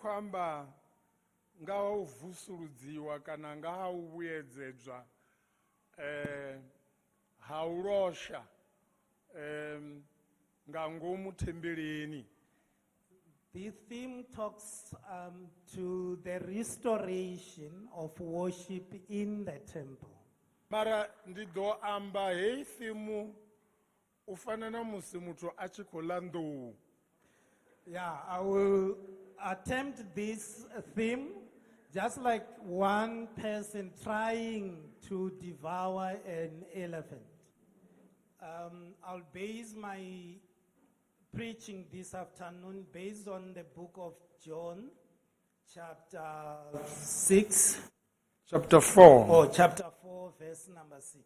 kwamba nga u vusuludziwa kana nga u vhuedzedzwa ha u losha nga ngomu thembeleni. The theme talks to the restoration of worship in the temple. Mara ndi do amba hei thimu u fana na musi muthu a tshi khou ḽa nḓuhu. Yeah, I will attempt this theme just like one person trying to devour an elephant. I'll base my preaching this afternoon based on the book of John, chapter 6. Chapter 4. Or chapter 4, verse number 6.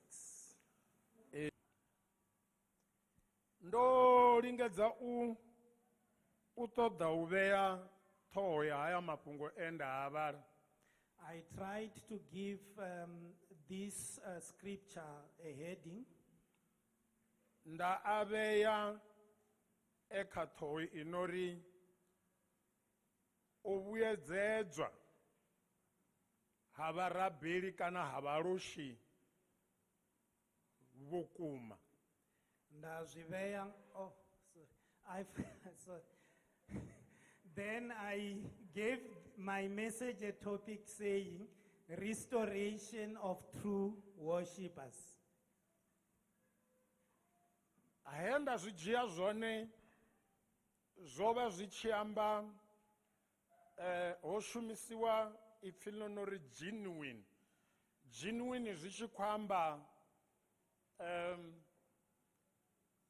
Ndo lingedza u ṱoḓa u vhea ṱhoho ya haya mafhungo enda ha vhala. I tried to give this scripture a heading. Nda a vhea kha ṱhoho inori u vhuedzedzwa ha vharabeli kana ha vhaloshi vhukuma. Oh, sorry. Sorry. Then I gave my message a topic saying, restoration of true worshippers. Ahenda zwi dzhia zwone zwo vha zwi tshi amba ho shumisiwa ipfhi ḽo no ri genuine. Genuine zwi tshi khou amba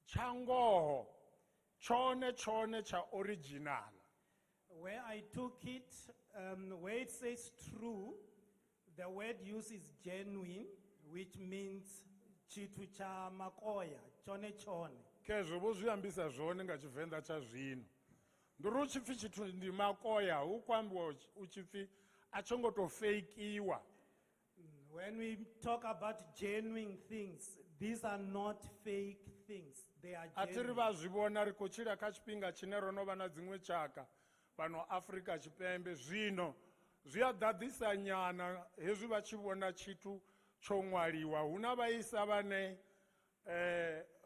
tsha ngoho tshone tsha original. Where I took it, where it says true, the word used is genuine, which means chitu cha makoya, chone. Kezwo vho zwi ambisa zwone nga Tshivenḓa tsha zwino. Nduri u tshi pfi tshithu ndi makoya hu khou ambiwa u tshi pfi a tsho ngo tou fakiwa. When we talk about genuine things, these are not fake things. They are A ti ri genuine. vha zwi vhona ri khou tshila kha tshifhinga tshine ro no vha na dziṅwe tshaka fhano Afrika Tshipembe. Zwino zwi a ḓaḓisa nyana hezwi vha tshi vhona tshithu tsho ṅwaliwa. Hu na vhaisa vhane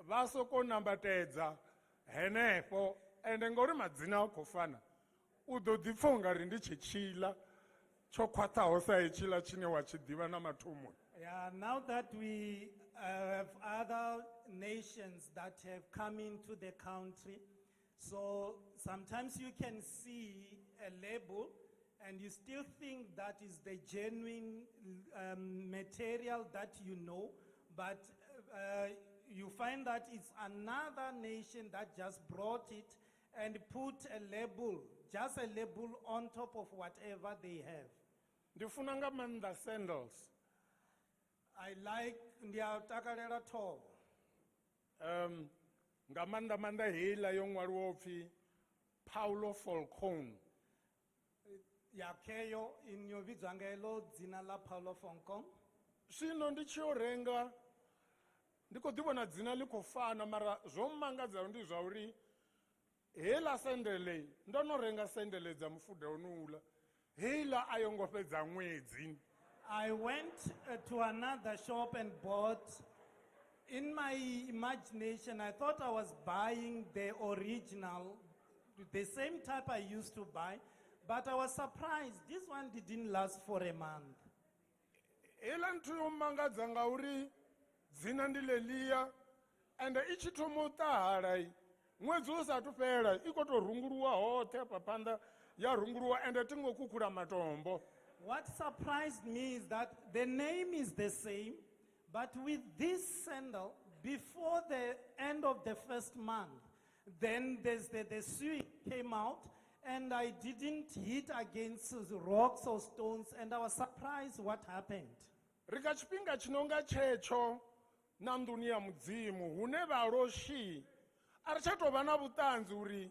vha soko nambatedza henefho ende ngori madzina a khou fana u ḓo ḓi pfha u nga ri ndi tshitshila tsho khwaṱhaho sa hetshila tshine wa tshi ḓivha na mathomoni. Yeah, now that we have other nations that have come into the country, so sometimes you can see a label and you still think that is the genuine material that you know, but you find that it's another nation that just brought it and put a label, just a label on top of whatever they have. Ndifuna nga maanḓa sandals. I like ndiyatakalela thoho. Nga maanḓa heiḽa yo ṅwaliwaho pfhi Paulo Falcone. Yakheyo inyovidzwa nga elo dzina ḽa Paulo Falcone. Zwino ndi tshi yo renga ndi khou ḓi vhona dzina ḽi khou fana mara zwo mmangadzaho ndi zwa uri heiḽa sendele ndo no renga sendele dza mufuda onouḽa heiḽa a yo ngo fhedza ṅwedzi. I went to another shop and bought. In my imagination, I thought I was buying the original, the same type I used to buy, but I was surprised. This one didn't last for a month. Heiḽa nthu yo mmangadza ngauri dzina ndi ḽeḽiya ende i tshi thoma u ṱahala ṅwedzi u sathu fhela i khou tou runguluwa hoṱhe hafha phanḓa ya runguluwa ende thi ngo khukhula matombo. What surprised me is that the name is the same, but with this sandal, before the end of the first month, then there's the sewing came out, and I didn't hit against rocks or stones, and I was surprised what happened. Rika tshifhinga tshino tshetsho na nḓuni ya mudzimu hune vhaloshi a ri tsha tou vha na vhuṱanzi uri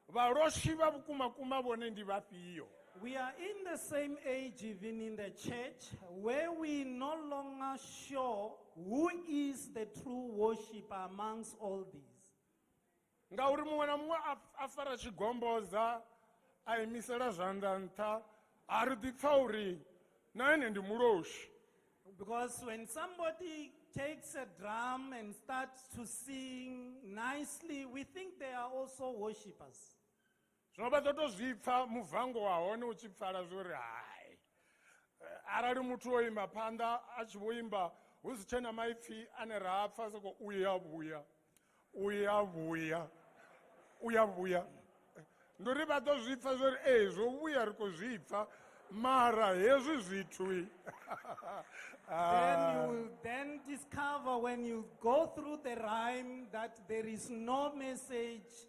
vhaloshi vha vhukumakuma vhone ndi vhafhio. We are in the same age, even in the church, where we no longer sure who is the true worshiper amongst all these. Ngauri muṅwe na muṅwe a fara tshigomboza a imisela zwanḓa nṱha a ri ḓi pfa uri na ene ndi muloshi. Because when somebody takes a drum and starts to sing nicely, we think they are also worshippers. Zwino vha ḓo to zwi pfa muvango wa hone u tshi pfala zwori hai arali muthu o imba phanḓa a tshi vho imba hu si tshena maipfi ane ra pfa soko uya vhuya uya vhuya uya vhuya. Ndi uri vha ḓo zwi pfa zwori zwo vhuya ri khou zwi pfa mara hezwi zwithu Then you will then discover when you go through the rhyme that there is no message.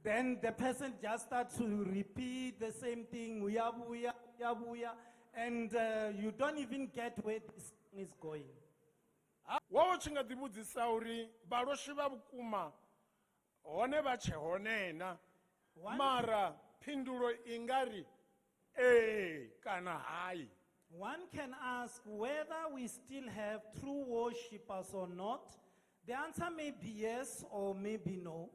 Then the person just starts to repeat the same thing, uya buya, uya buya, and you don't even get where this song is going. Wa tshi nga ḓi vhudzisa uri vhaloshi vha vhukuma hone vha tshe hone na mara phindulo i nga ri kana hai. One can ask whether we still have true worshippers or not. The answer may be yes or maybe no.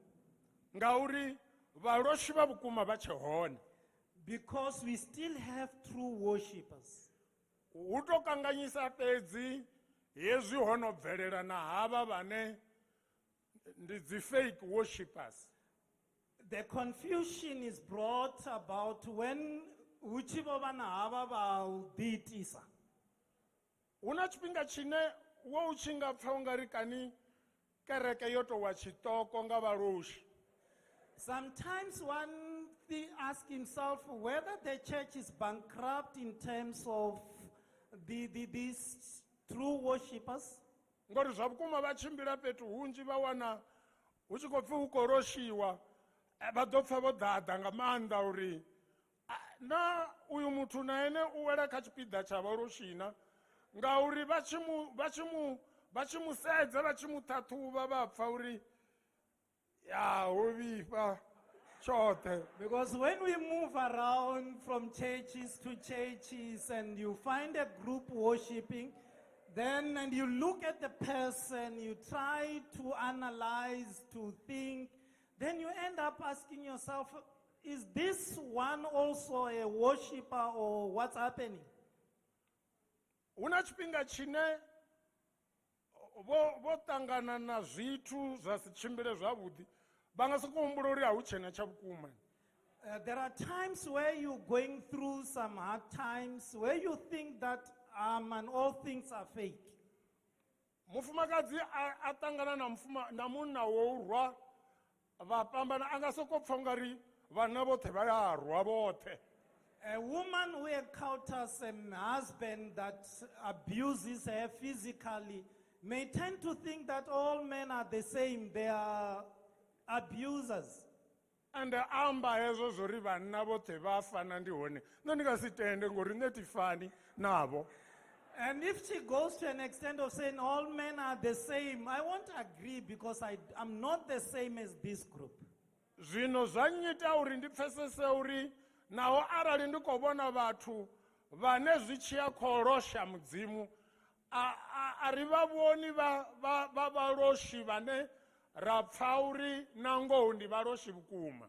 Ngauri vhaloshi vha vhukuma vha tshe hone. Because we still have true worshippers. Hu to kanganyisa fhedzi hezwi hono bvelela na havha vhane ndi dzi fake worshippers. The confusion is brought about when uchivo vana hava va diitisa. Una tshifhinga tshine wo u tshi nga pfa ungari kani kereke yo to wa tshitoko nga vhaloshi. Sometimes one asks himself whether the church is bankrupt in terms of these true worshippers. Ngori zwa vhukuma vha tshimbila fhethu hunzhi vha wana hu tshi khou pfi hu khou roshiwa vha ḓo pfa vho ḓaḓa nga maanḓa uri na uyu muthu na ene u wela kha tshipiḓa tsha vhaloshina ngauri vha tshi mu sedza vha tshi mu ṱhaṱhuvha vha pfa uri ya ho vhifha tshoṱhe. Because when we move around from churches to churches and you find a group worshiping, then and you look at the person, you try to analyze, to think, then you end up asking yourself, is this one also a worshipper or what's happening? Una tshifhinga tshine vho ṱangana na zwithu zwa si tshimbile zwavhuḓi vha nga soko humbula uri a hu tshena tsha vhukuma. There are times where you're going through some hard times where you think that and all things are fake. Mufumakadzi a ṱangana na munna wo rwa vha fhambana a nga soko pfa ungari vhana vhoṱhe vha ya rwa vhoṱhe. A woman who encounters a husband that abuses her physically may tend to think that all men are the same, they are abusers. And amba hezwo zori vhanna vhoṱhe vha fana ndi hone nṋe ndi nga si tende ngori nṋe ti fani navho. And if she goes to an extent of saying all men are the same, I won't agree because I'm not the same as this group. Zwino zwa nyita uri ndi pfesese uri naho arali ndi khou vhona vhathu vhane zwi tshiya khou losha mudzimu a ri vha vhoni vhaloshi vhane ra pfa uri na ngoho ndi vhaloshi vhukuma.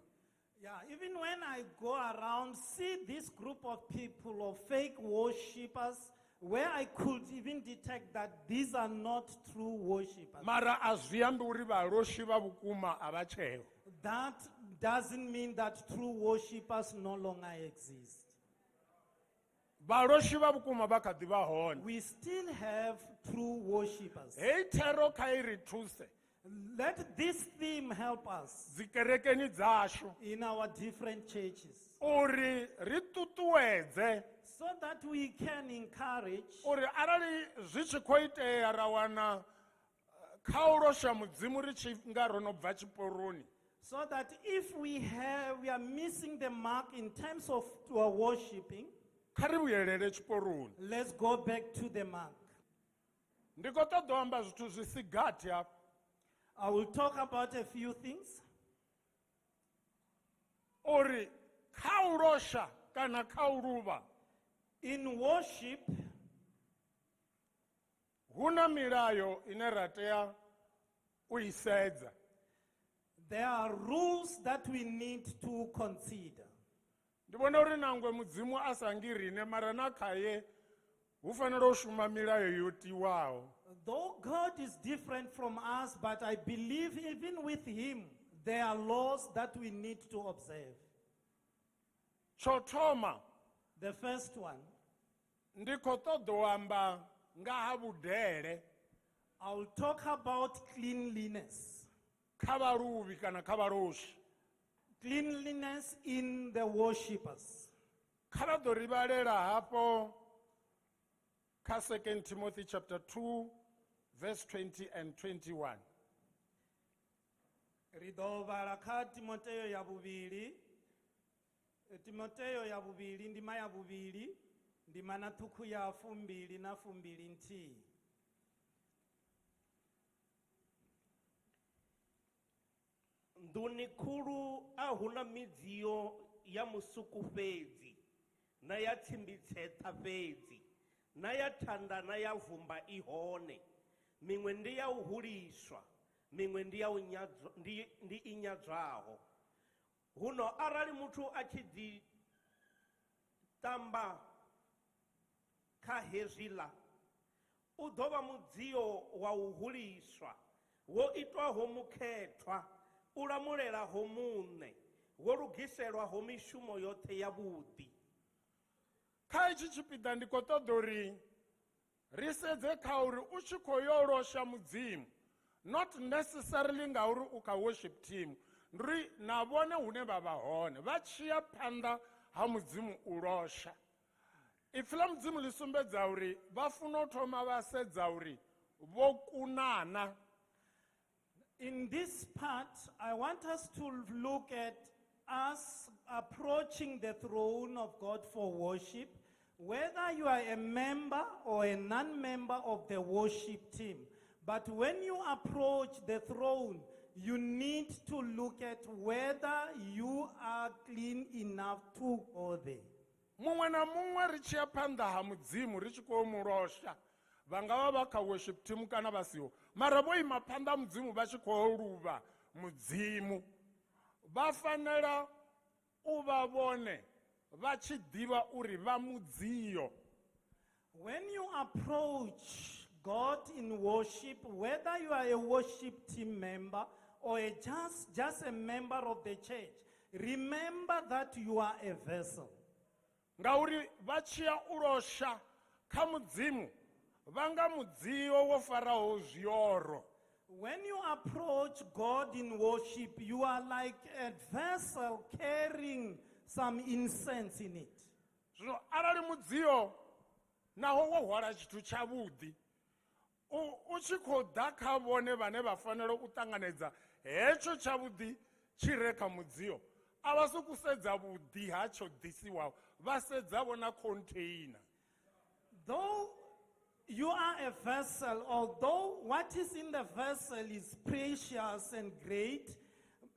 Yeah, even when I go around, see this group of people, of fake worshippers, where I could even detect that these are not true worshippers. Mara a zwi ambi uri vhaloshi vha vhukuma a vha tsheho. That doesn't mean that true worshippers no longer exist. Vhaloshi vha vhukuma vha kha ḓi vha hone. We still have true worshippers. Hei thero kha i ri thuse. Let this theme help us Dzikerekeni dzashu in our different churches uri ri ṱuṱuwedze so that we can encourage uri arali zwi tshi khou itea ra wana kha u losha mudzimu ri tshi nga ro no bva tshiporoni. so that if we are missing the mark in terms of our worshiping, Kha ri vhuyelele tshiporoni. let's go back to the mark. Ndi khou ṱoḓa u amba zwithu zwi si gathi hafha. I will talk about a few things. Uri kha u losha kana kha u luvha In worship, hu na milayo ine ra tea u i sedza. there are rules that we need to consider. ndi vhona uri nangwe mudzimu a sa ngi rine mara na khaye hu fanela u shuma milayo yo tiwaho. Though God is different from us, but I believe even with him, there are laws that we need to observe. Tsho thoma The first one, ndi khou ṱoḓa u amba nga ha vhudele I will talk about cleanliness. kha vhaluvhi kana kha vhaloshi. Cleanliness in the worshippers. Kha vha ḓo ri vhalela hafho kha 2 Timothy chapter 2 verse 20 and 21. Ri ḓo vhala kha Timoteyo ya vhuvhili, Timoteyo ya vhuvhili, ndima ya vhuvhili, ndima na ṱhukhu ya fumbili na fumbili nthihi. Nduni khulu a huna midziyo ya musuku fhedzi na ya tsimbitsetha fhedzi na ya thanda na ya vumba i hone, miṅwe ndi ya u huliswa, miṅwe ndi ya u ndi i nyadzwaho. Huno arali muthu a tshi ḓi tamba kha hezwiḽa, u ḓo vha mudziyo wa u huliswa wo itwaho mukhethwa, u lamulelaho muṋe, wo lugiselwaho mishumo yoṱhe ya vhuḓi. Kha itshi tshipiḓa ndi khou ṱoḓa uri ri sedze kha uri u tshi khou yo losha mudzimu, not necessarily ngauri u kha worship team, ndi na vhone hune vha vha hone vha tshiya phanḓa ha mudzimu u losha. Ipfhi ḽa mudzimu ḽi sumbedza uri vha funa u thoma vha sedza uri vho kunana. In this part, I want us to look at us approaching the throne of God for worship, whether you are a member or a non-member of the worship team. But when you approach the throne, you need to look at whether you are clean enough to go there. Muṅwe na muṅwe ri tshiya phanḓa ha mudzimu ri tshi khou mu losha, vha nga vha vha kha worship team kana vha siho, mara vho ima phanḓa ha mudzimu vha tshi khou luvha mudzimu, vha fanela u vha vhone vha tshi ḓivha uri vha mudziyo. When you approach God in worship, whether you are a worship team member or just a member of the church, remember that you are a vessel. Ngauri vha tshiya u losha kha mudzimu vha nga mudziyo wo faraho zwioro. When you approach God in worship, you are like a vessel carrying some incense in it. Zwino arali mudziyo naho wo hwala tshithu tshavhuḓi, u tshi khou ḓa kha vhone vhane vha fanela u ṱanganedza hetsho tshavhuḓi tshi re kha mudziyo, a vha sokou sedza vhuḓi ha tsho ḓisiwaho, vha sedza vho na container. Though you are a vessel, although what is in the vessel is precious and great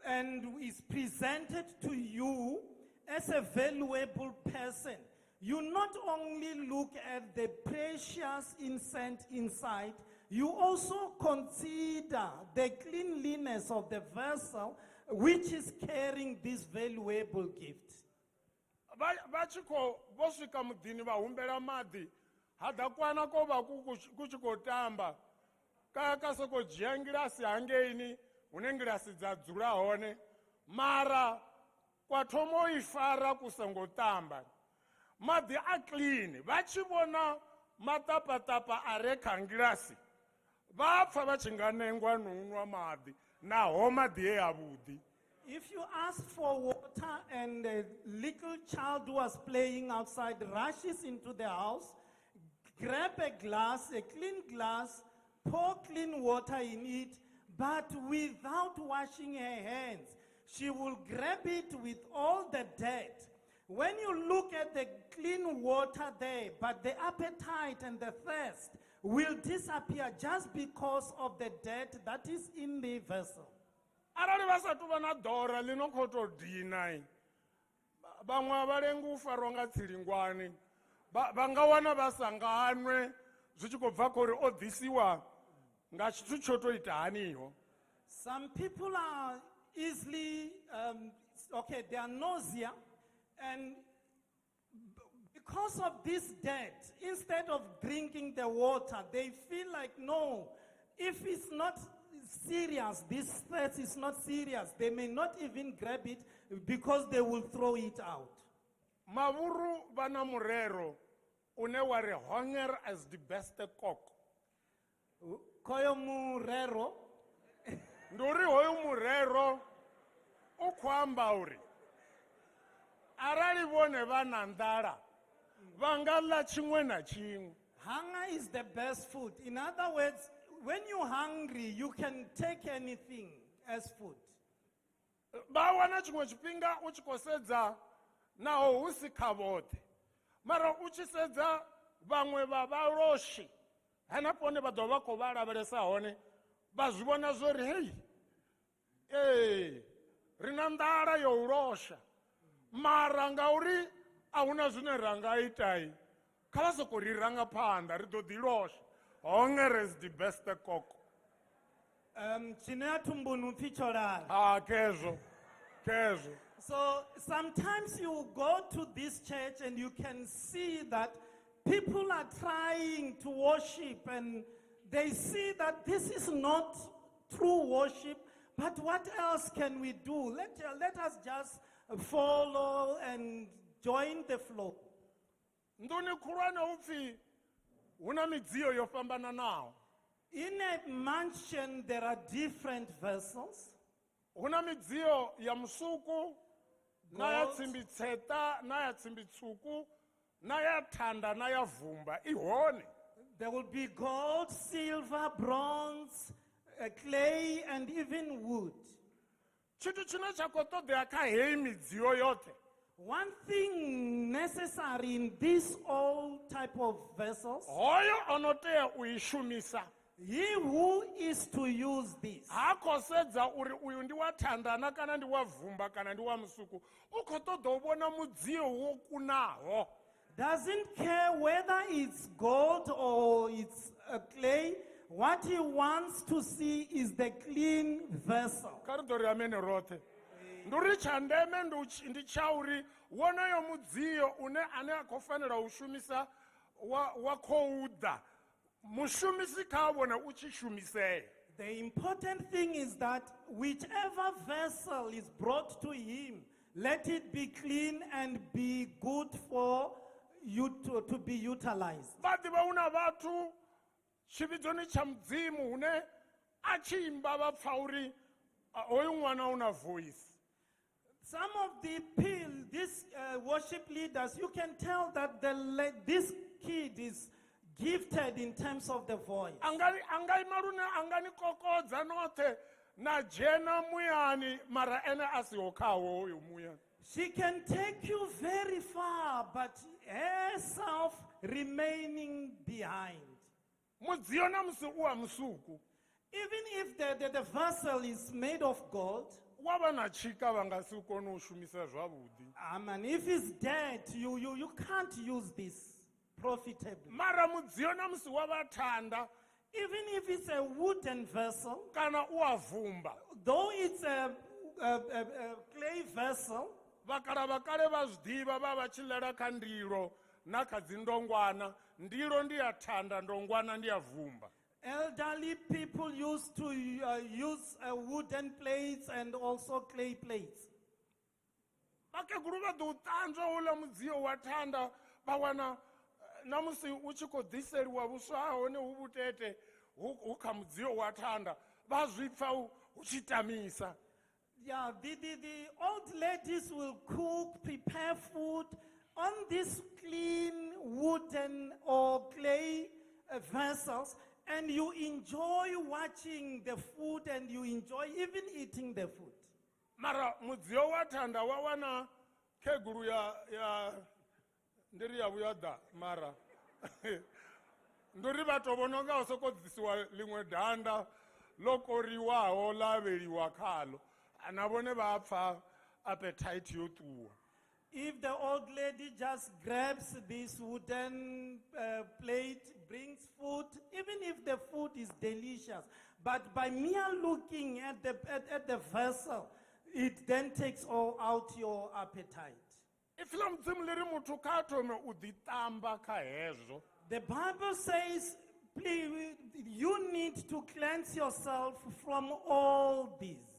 and is presented to you as a valuable person, you not only look at the precious incense inside, you also consider the cleanliness of the vessel which is carrying this valuable gift. Vha tshi khou vho swika muḓini vha humbela maḓi, ha ḓa kwana ko vha ku tshi khou tamba ka sokou dzhia ngilasi hangeini hune ngilasi dza dzula hone, mara kwa thoma u i fara ku songo tamba. Maḓi a clean, vha tshi vhona maṱapaṱapa a re kha ngilasi vha pfa vha tshi nga nengwa no nwa maḓi, naho maḓi e avhuḓi. If you ask for water and a little child who was playing outside rushes into the house, grab a glass, a clean glass, pour clean water in it, but without washing her hands, she will grab it with all the dirt. When you look at the clean water there, but the appetite and the thirst will disappear just because of the dirt that is in the vessel. Arali vha sa tou vha na ḓora ḽi no khou tou dina, vhaṅwe vha lenga u farwa nga tsilingwani, vha nga wana vha sa nga nwe zwi tshi khou bva khou ri o ḓisiwa nga tshithu tsho tou ita haniho. Some people are easily, they are nausea, And because of this debt, instead of drinking the water, they feel like, no, if it's not serious, this threat is not serious, they may not even grab it because they will throw it out. Mavuru vana murero une wa re hunger as the best cock. Koyo murero, Nduri hoyo murero u khou amba uri arali vhone vha na nḓala vha nga ḽa tshiṅwe na tshiṅwe. hunger is the best food. In other words, when you're hungry, you can take anything as food. Vha wana tshiṅwe tshifhinga u tshi khou sedza naho hu si kha vhoṱhe mara u tshi sedza vhaṅwe vha vhaloshi hanefho hone vha ḓo vha khou vha lavhelesa hone vha zwi vhona zwori hei ri na nḓala ya u losha mara ngauri a huna zwine ra nga itai kha vha sokou ri ranga phanḓa ri ḓo ḓi losha. Hunger is the best cock. Chine tumbunu pfi cholala. Kezwo. So sometimes you go to this church and you can see that people are trying to worship and they see that this is not true worship, but what else can we do? Let us just follow and join the flow. Nduni khulwane upfi huna midziyo yo fhambananaho. In a mansion, there are different vessels. Huna midziyo ya musuku na ya Gold. tsimbitseta na ya tsimbitsuku na ya thanda na ya vumba i hone. There will be gold, silver, bronze, clay, and even wood. Tshithu tshine tsha khou ṱoḓea kha heyi midziyo yoṱhe One thing necessary in this all type of vessels, hoyo ono tea u i shumisa he who is to use this ha khou sedza uri uyu ndi wa thandana kana ndi wa vumba kana ndi wa musuku u khou ṱoḓa u vhona mudziyo wo kunaho. doesn't care whether it's gold or it's clay. What he wants to see is the clean vessel. Kha ri ḓo ri amene roṱhe ndi uri tsha ndeme ndi tsha uri wonoyo mudziyo ane a khou fanela u shumisa wa khou ḓa mushumisi kha vhone u tshi shumisea. The important thing is that whichever vessel is brought to him, let it be clean and be good for you to be utilized. Vha ḓivha hu na vhathu tshivhidzoni tsha mudzimu hune a tshi imba vha pfa uri hoyu ṅwana u na voice. Some of these worship leaders, you can tell that this kid is gifted in terms of the voice. Anga ima lune anga ni kokodza noṱhe na dzhena muyani mara ene a siho khawo hoyo muyani. She can take you very far, but herself remaining behind. Mudziyo na musi u wa musuku Even if the vessel is made of gold, wa vha na tshika vha nga si kone u shumisa zwavhuḓi. if it's dead, you can't use this profitably. Mara mudziyo na musi wa vha thanda Even if it's a wooden vessel, kana u wa vumba though it's a clay vessel, vhakale vha zwi ḓivha vha vha tshi ḽela kha ndilo na kha dzindongwana. Ndilo ndi ya thanda, ndongwana ndi ya vumba. elderly people used to use wooden plates and also clay plates. Vhakegulu vha ḓo u ṱanzwa uḽa mudziyo wa thanda vha wana na musi u tshi khou ḓiseliwa vhuswa ha hone hu vhutete hu kha mudziyo wa thanda vha zwi pfa hu tshi tamisa. Yeah, the old ladies will cook, prepare food on these clean wooden or clay vessels, and you enjoy watching the food and you enjoy even eating the food. Mara mudziyo wa thanda wa wana khegulu ya ndiri ya vhuya ḓa mara nduri vha tou vhona nga u sokou ḓisiwa ḽiṅwe danda ḽo koriwaho ḽa vheliwa khaḽo na vhone vha pfa appetite yo ṱuwa. If the old lady just grabs this wooden plate, brings food, even if the food is delicious, but by mere looking at the vessel, it then takes all out your appetite. I ipfi la mudzimu leri muthu kha thome u ḓiṱamba kha hezwo. The Bible says, please, you need to cleanse yourself from all these.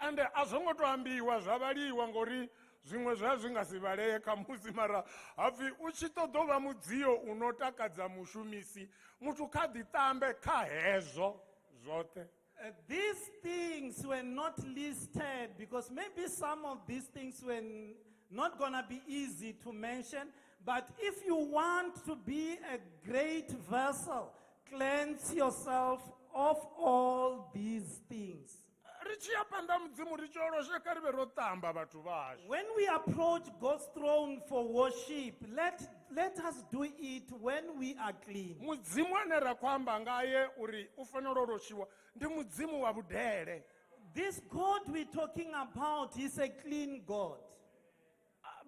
Ande a zwo ngo to ambiwa zwa vhaliwa ngori zwiṅwe zwi nga si vhalee kha musi, mara hapfi u tshi ṱoḓa u vha mudzio u no takadza mushumisi muthu kha ḓiṱambe kha hezwo zwoṱhe. These things were not listed because maybe some of these things were not going to be easy to mention. But if you want to be a great vessel, cleanse yourself of all these things. When we approach God's throne for worship, let us do it when we are clean. This God we're talking about is a clean God.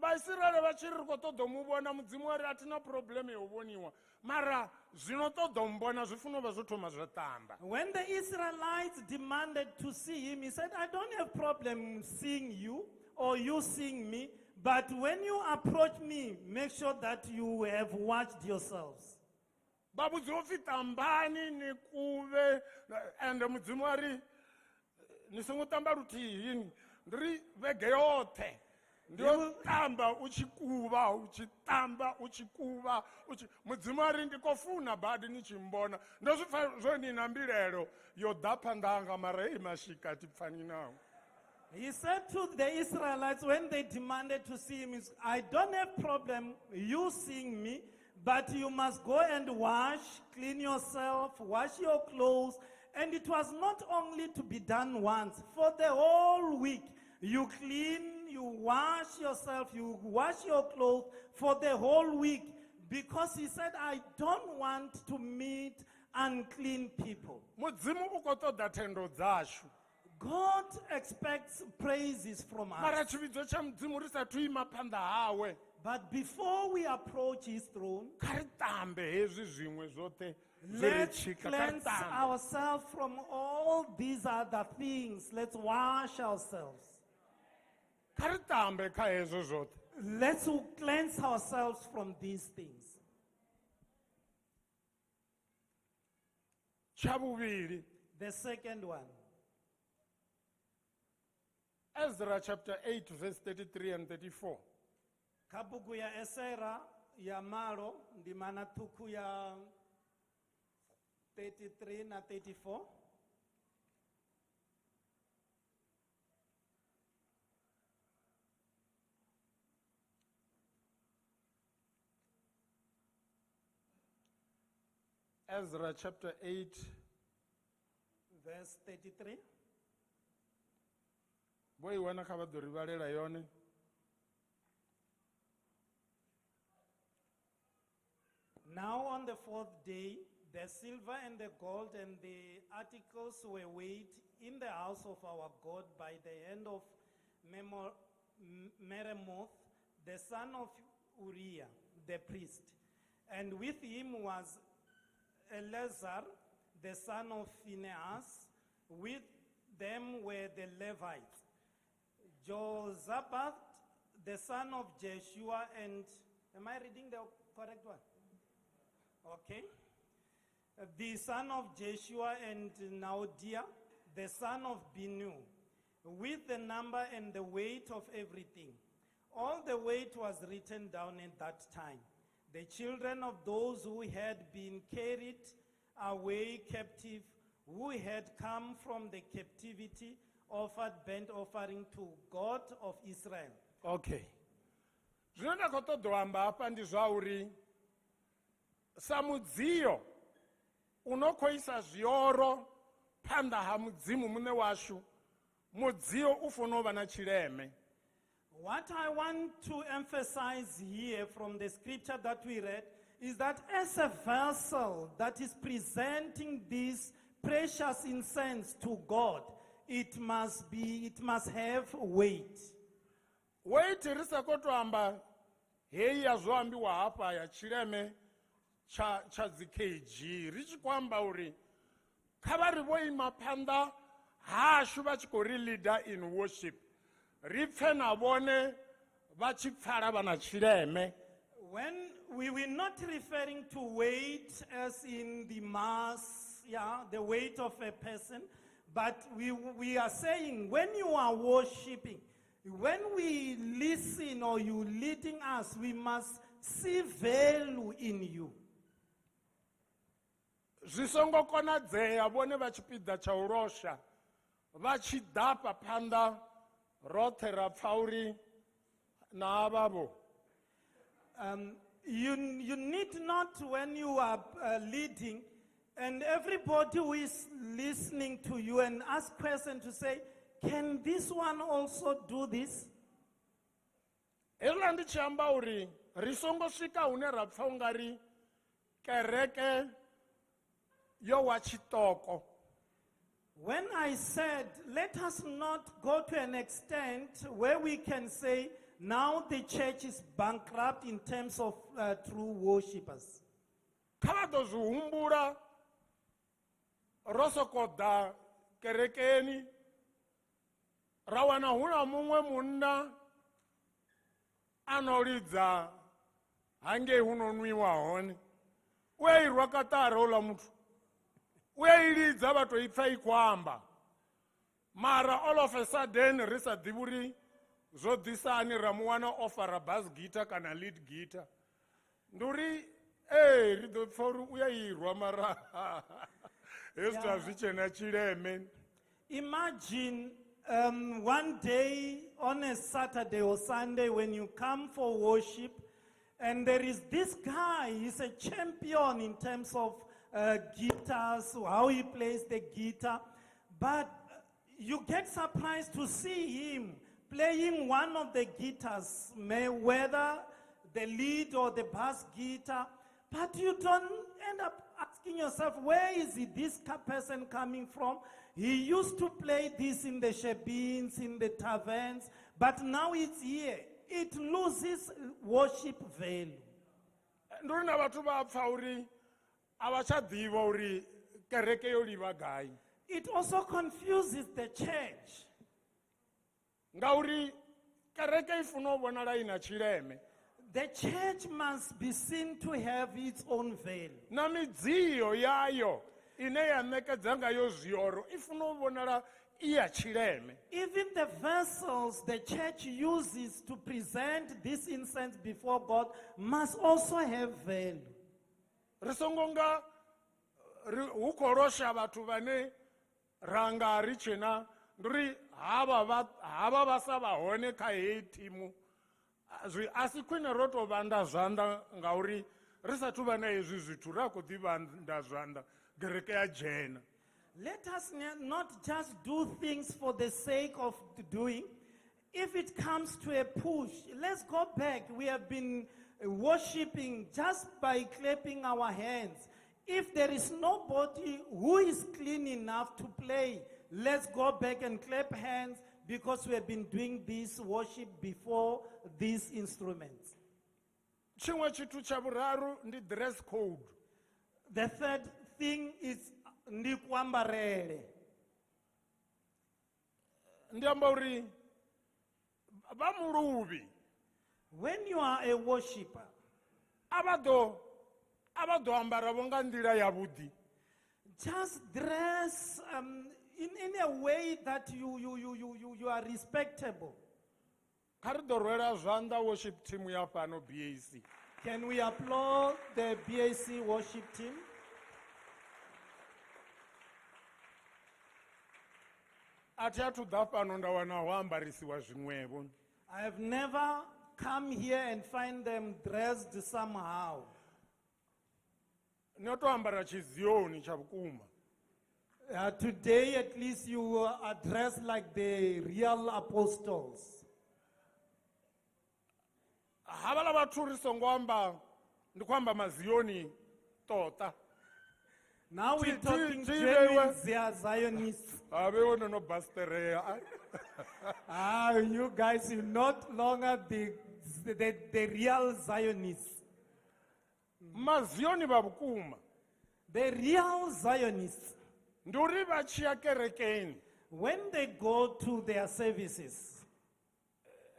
vaisraele va tshi ri khou ṱoḓa mu vhona mudzimu wa ri a thina problem ya u vhoniwa mara zwino ṱoḓa mbona zwi funa u vha zwo thoma zwa ṱamba. When the Israelites demanded to see him, he said, I don't have problem seeing you or you seeing me, but when you approach me, make sure that you have washed yourselves. va vhudziwa pfi ṱambani ni kuve ende mudzimu wa ri ni songo ṱamba luthihi ndi ri vhege yoṱhe ndio tamba uchikuva uchitamba uchikuva mudzimu ari ndikofuna badi nichimbona ndo zwo nina mbilelo yo ḓa phanḓa mara hei mashika tipfani nawo. He said to the Israelites when they demanded to see him, I don't have problem you seeing me, but you must go and wash, clean yourself, wash your clothes. And it was not only to be done once, for the whole week. You clean, you wash yourself, you wash your clothes for the whole week. Because he said, I don't want to meet unclean people. God expects praises from us. But before we approach his throne, let's cleanse ourselves from all these other things. Let's wash ourselves. Let's cleanse ourselves from these things. The second one. Ezra chapter 8 verse 33 and 34. Kabuku ya Esera ya malo ndimana tuku ya 33 na 34. Ezra chapter 8 verse 33. Boy wana kha vha ḓo ri vhalela yone. Now on the fourth day, the silver and the gold and the articles were weighed in the house of our God by the hand of Meremoth, the son of Uriah, the priest. And with him was Eleazar, the son of Phinehas. With them were the Levites, Josaphat, the son of Jeshua, and, am I reading the correct one? Okay. The son of Jeshua and Noadiah, the son of Binu, with the number and the weight of everything. All the weight was written down at that time. The children of those who had been carried away captive, who had come from the captivity, offered burnt offering to God of Israel. Okay. Zwino nda khou ṱoḓa u amba hafha ndi zwa uri sa mudzio uno khou isa zwioro phanḓa ha mudzimu muṋe washu mudzio u funa u vha na tshileme. What I want to emphasize here from the scripture that we read is that as a vessel that is presenting this precious incense to God, it must have weight. Weight ri sa khou tou amba hei ya zwo ambiwa hafha ya tshileme cha dzi kg ri tshi khou amba uri kha vha ri vho ima phanḓa hashu vha tshi khou ri leader in worship ri pfe na vhone va tshi pfala vha na tshileme. When we're not referring to weight as in the mass, yeah, the weight of a person, but we are saying when you are worshiping, when we listen or you leading us, we must see value in you. Zwi songo konadzea vhone vha tshipiḓa tsha u losha vha tshi ḓafha phanḓa roṱhe ra pfa uri na avhavho. You need not, when you are leading, and everybody who is listening to you and ask questions to say, can this one also do this? Hezwiḽa ndi tshi amba uri ri songo swika hune ra pfa ungari kereke yo wa tshiṱoko. When I said, let us not go to an extent where we can say, now the church is bankrupt in terms of true worshippers. Kha vha ḓo zwi humbula ro soko ḓa kerekeni ra wana hu na muṅwe munna ano lidza hangei hu no nwiwa hone. U a i rwa kaṱara houḽa muthu, u a i lidza vha tou i pfa i khou amba, mara all of a sudden ri sa ḓivhi uri zwo ḓisani ra mu wana o fara bass guitar kana lead guitar. Ndi uri ri ḓo pfa uri u a i rwa mara hezwi a zwi tshe na tshileme. Imagine one day on a Saturday or Sunday when you come for worship, and there is this guy, he's a champion in terms of guitars, how he plays the guitar, but you get surprised to see him playing one of the guitars, whether the lead or the bass guitar, but you don't end up asking yourself, where is this person coming from? He used to play this in the shebeens, in the taverns, but now it's here. It loses worship value. Ndi uri na vhathu vha pfa uri a vha tsha ḓivha uri kereke yo livha gai. It also confuses the church. Ngauri kereke I funa u vhonala I na tshileme. The church must be seen to have its own value. Na midziyo yayo ine ya ṋekedza ngayo zwioro I funa u vhonala I ya tshileme. Even the vessels the church uses to present this incense before God must also have value. Ri songo nga hu khou losha vhathu vhane ra nga ri tshena ndi uri havha vha sa vha hone kha heyi thimu. A si khwine ro tou vhanda zwanḓa ngauri ri sathu vha na hezwi zwithu ra khou ḓi vhanda zwanḓa gereke ya dzhena. Let us not just do things for the sake of doing. If it comes to a push, let's go back. We have been worshiping just by clapping our hands. If there is nobody who is clean enough to play, let's go back and clap hands because we have been doing this worship before these instruments. Tshiṅwe tshithu tsha vhuraru ndi dress code. The third thing is ndi kuambarele. Ndi amba uri vha muluvhi When you are a worshipper, a vha ḓo ambara vho nga nḓila yavhuḓi. just dress in a way that you are respectable. Kha ri ḓo rwela zwanḓa worship team ya fhano BAC. Can we applaud the BAC worship team? A thi athu ḓa fhano nda wana ho ambarisiwa zwiṅwevho. I have never come here and find them dressed somehow. Ni tou ambara tshizioni tsha vhukuma. Today, at least, you are dressed like the real apostles. Havhala vhathu ri songo amba ndi khou amba mazioni tota. Now we're talking Ti- genuine Zionists. Avewo no basterea. You guys are not longer the real Zionists. Mazioni vha vhukuma The real Zionists, ndi uri vha tshi ya kerekeni when they go to their services,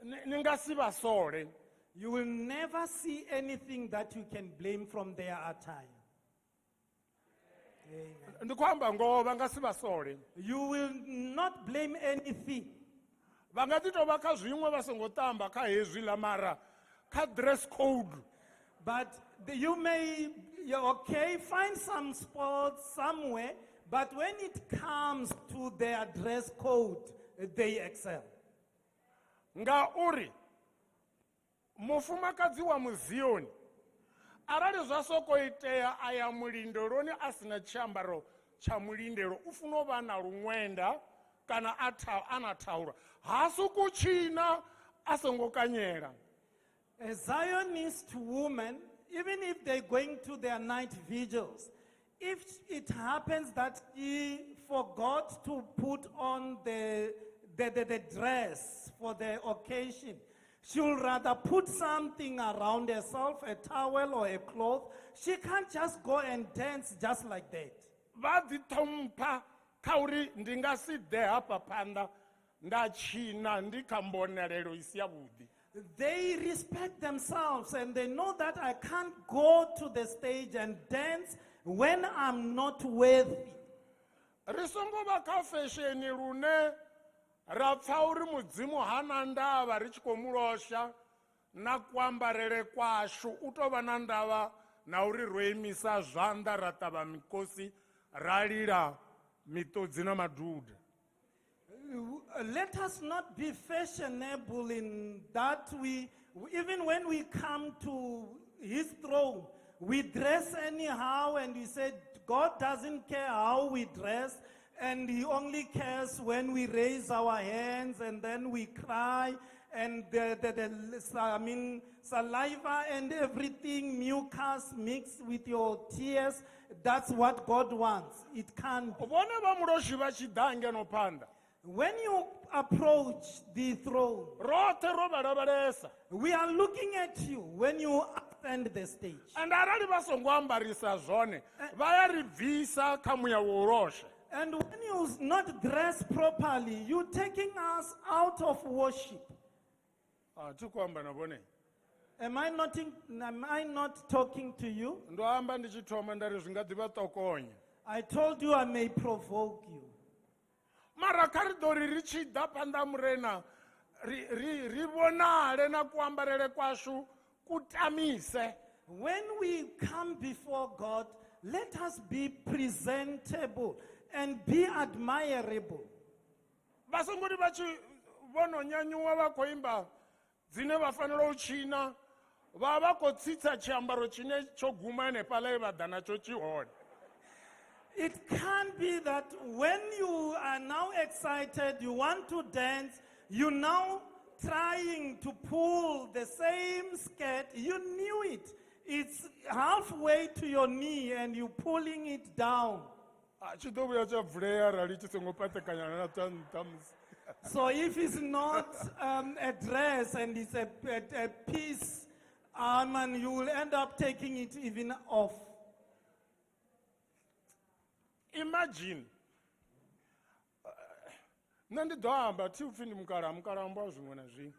ni nga si vha sole. You will never see anything that you can blame from their attire. Amen. Ndi khou amba ngoho vha nga si vha sole. You will not blame anything. Vha nga ḓi tou vha kha zwiṅwe vha songo ṱamba kha hezwi ḽa mara kha dress code. But you may, okay, find some sports somewhere, but when it comes to their dress code, they excel. Ngauri mufumakadzi wa muzioni arali zwa soko itea aya mulindoloni a sina tshiambaro tsha mulindelo u funa u vha na luṅwenda kana ana thaula ha suku tshina a songo kanyela. A Zionist woman, even if they're going to their night vigils, if it happens that she forgot to put on the dress for the occasion, she'll rather put something around herself, a towel or a cloth. She can't just go and dance just like that. Vha ḓi ṱhompha kha uri ndi nga si ḓe hafha phanḓa nda tshina ndi kha mbonelelo i si yavhuḓi. They respect themselves and they know that I can't go to the stage and dance when I'm not worthy. Ri songo vha kha fesheni lune ra pfa uri mudzimu hana ndavha ri tshi khou mulosha na kuambarele kwashu u tou vha na ndavha na uri ro imisa zwanḓa ra ṱavha mikosi ra lila miṱodzi na maduda. Let us not be fashionable in that even when we come to his throne, we dress anyhow and we say God doesn't care how we dress and he only cares when we raise our hands and then we cry and saliva and everything, mucus mixed with your tears. That's what God wants. It can't be. Vhone vha muloshi vha tshi ḓa ngeno phanḓa When you approach the throne, roṱhe ro vha lavhelesa we are looking at you when you ascend the stage. and arali vha songo ambarisa zwone vha ya ri bvisa kha muya wa u losha. And when you not dress properly, you're taking us out of worship. Thi khou amba na vhone. Am I not talking to you? Ndo amba ndi tshi thoma nda ri zwi nga ḓi vha ṱokonya. I told you I may provoke you. Mara kha ri ḓo ri tshi ḓa phanḓa murena ri vhonale na kuambarele kwashu ku tamise. When we come before God, let us be presentable and be admirable. Vha songo ri vha tshi vhono nyanyuwa vha khou imba dzine vha fanela u tshina vha vha khou tsitsa tshiambaro tshine tsho guma henefhaḽa vha ḓa natsho tshi hone. It can't be that when you are now excited, you want to dance, you're now trying to pull the same skirt. You knew it. It's halfway to your knee and you're pulling it down. Tshi ḓo vhuya tsha vulea arali tshi songo patekanyana na tsha nṱha musi. So if it's not a dress and it's a piece, and you will end up taking it even off. Imagine. Nṋe ndi ḓo amba thi upfi ndi mukalaha zwiṅwe na zwiṅwe.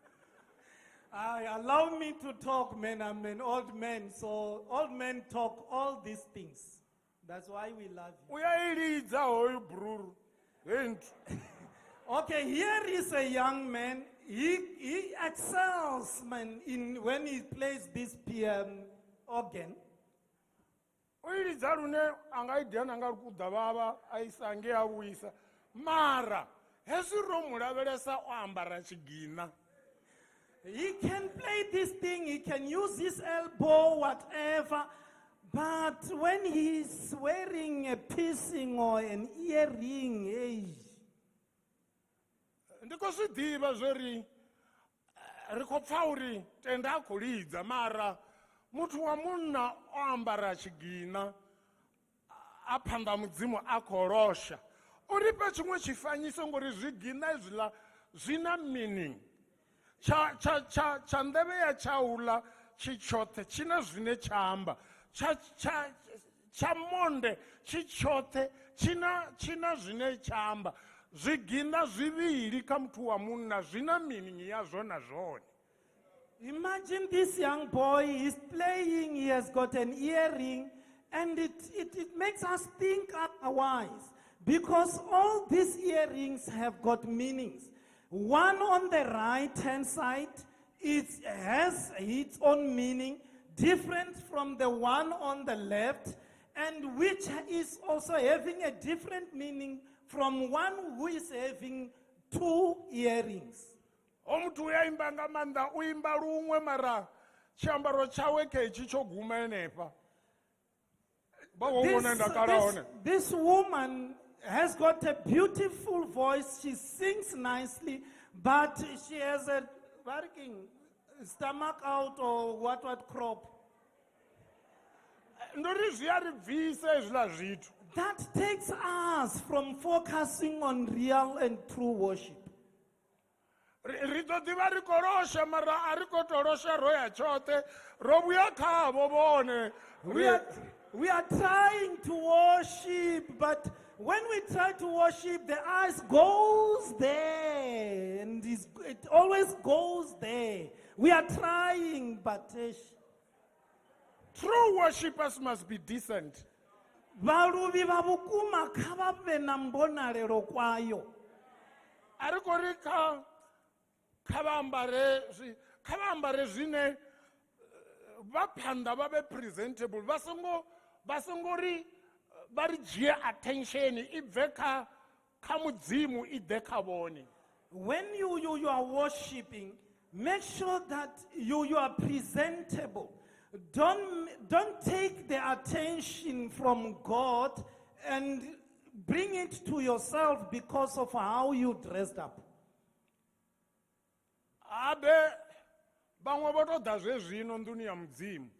Allow me to talk, man. I'm an old man, so old men talk all these things. That's why we love you. U ya I lidza hoyu bururu. Hei nthu. Okay, here is a young man. He excels, man, when he plays this organ. U lidza lune a nga I diana nga ri ku ḓa vhavha a isa nge a vhuisa. Mara hezwi ro mu lavhelesa o ambara tshigina. He can play this thing, he can use his elbow, whatever. But when he's wearing a piercing or an earring, hey. Ndiko zwi ḓivha zwori ri khou pfa uri tenda a khou lidza mara muthu wa munna o ambara tshigina a phanḓa mudzimu a khou losha. U ri fhe tshiṅwe tshifanyiso ngori zwigina hezwiḽa zwi na meaning. Cha nḓevhe ya tshaula tshi tshoṱhe tshi na zwine tsha amba. Cha monde tshi tshoṱhe tshi na zwine tsha amba. zviginda zviviri kamuthu wa munna zvina meaning yazvo na zvone. Imagine this young boy, he's playing, he has got an earring, and it makes us think otherwise. Because all these earrings have got meanings. One on the right-hand side, it has its own meaning, different from the one on the left, and which is also having a different meaning from one who is having two earrings. Omuthu uyaimba nga maanḓa uimba lumwe mara chiambaro chawe kechi tsho guma henefha. Bawona ndakala hone. This woman has got a beautiful voice. She sings nicely, but she has a working stomach out or what crop. Ndori zviya ri bvise hezvila zvithu. That takes us from focusing on real and true worship. Rito diva ri korosha mara ari kotorosha roya chote robuya khavo bone. We are trying to worship, but when we try to worship, the eyes goes there, and it always goes there. We are trying, but True worshippers must be decent. varuvi vavukuma kavave na mbonalelo kwayo. Ari korika kavambare zvine vapanda vave presentable vasongori vari dzhie attention ibve kamudzimu ide kavone. When you are worshiping, make sure that you are presentable. Don't take the attention from God and bring it to yourself because of how you dressed up. Abe bamwe votoda zvezvino nduni ya mudzimu.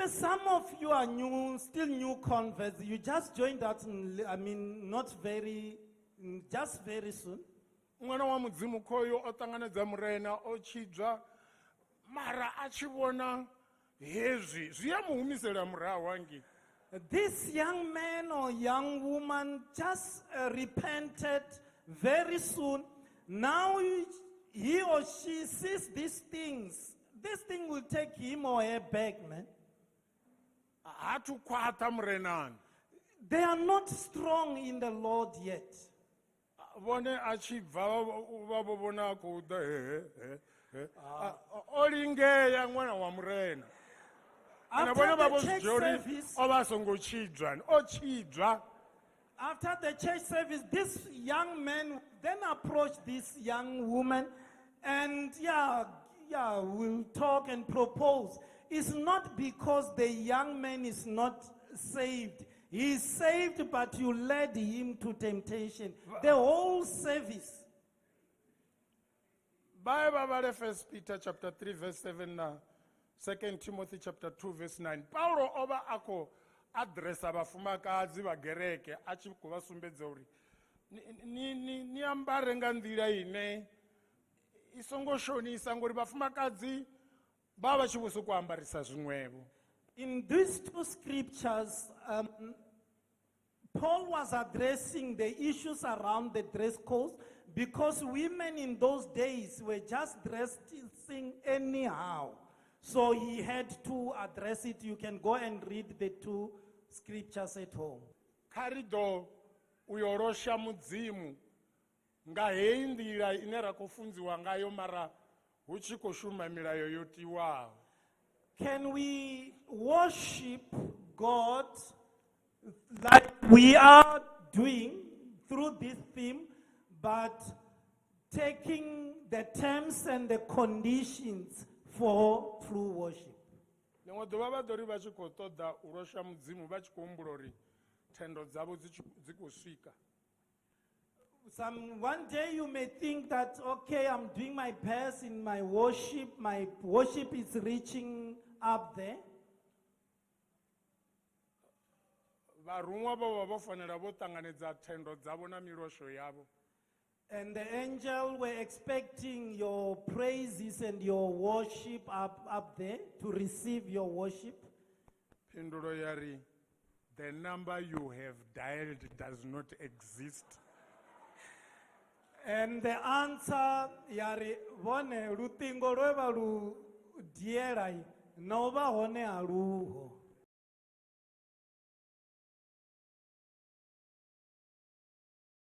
Some of you are still new converts. You just joined that, just very soon. Mwana wa mudzimu koyo otanganedza murena ochidzva mara achivona hezvi zviyamuhumisira murahu wangi. This young man or young woman just repented very soon. Now he or she sees these things. This thing will take him or her back, man. Hatukwata murenani. They are not strong in the Lord yet. Vone achibva vavona kuda olingeya mwana wa murena. After the church service, after the church service, this young man then approached this young woman and will talk and propose. It's not because the young man is not saved. He is saved, but you led him to temptation. The whole service. Bible, 1 Peter chapter 3 verse 7 now. 2 Timothy chapter 2 verse 9. Paulo oba ako adresa vafumakadzi vagereke achikuvasumbedza uri ni ambare nga ndira ine isongoshonisa ngori vafumakadzi bava chivuso kuambarisa zvimwevo. In these two scriptures, Paul was addressing the issues around the dress code because women in those days were just dressing anyhow. So he had to address it. You can go and read the two scriptures at home. Karido uyorosha mudzimu ngahei ndira inera kufunziwa ngayo mara uchikoshuma milayo yotiwa. Can we worship God like we are doing through this theme, but taking the terms and the conditions for true worship? Nemwe dova vadori vachikotoda urosha mudzimu vachikumbura tendo dzavo dzikusvika. One day you may think that, okay, I'm doing my best in my worship is reaching up there. Varumwa vavo vofanira votanganedza tendo dzavo na mirosho yavo. And the angel were expecting your praises and your worship up there to receive your worship. Penduro yari, the number you have dialed does not exist. And the answer, yari, vone, lutingo lwe ba lu diela, no ba hone aluho.